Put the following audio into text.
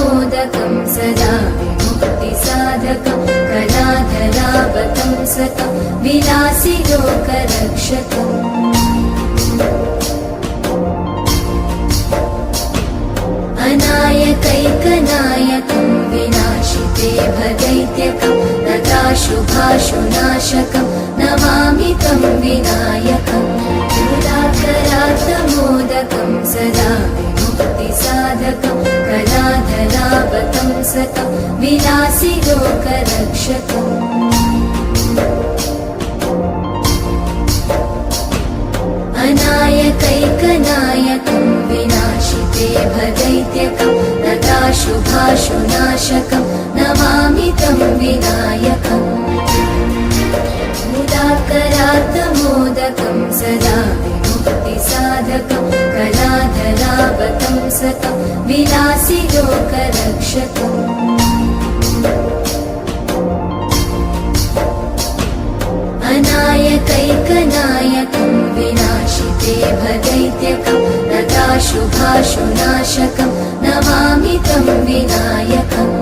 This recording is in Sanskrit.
मोदकं सदा विमुक्तिसाधकं कलाधरावतं सतं विलासि लोकरक्षकम् अनायकैकनायकं विनाशिते भदैत्यकं नताशुभाशुनाशकं नमामि तं विनायकम् मूलाकरात्मोदकं सदा विमुक्तिसाधकं कलाधरावतं सतं विलासि लोकरक्षकम् अनायकैकनायकं विनाशिते भदैत्यकं नताशुभाशुनाशकं नमामि तं विनायकम् मूलाकरात्मोदकं सदा विमुक्तिसाधकं कलाधरावतं सतं विलासि लोकरक्षकम् अनायकैकनायकं विनाशिते भदैत्यकं नताशुभाशुनाशकं नमामि तं विनायकम्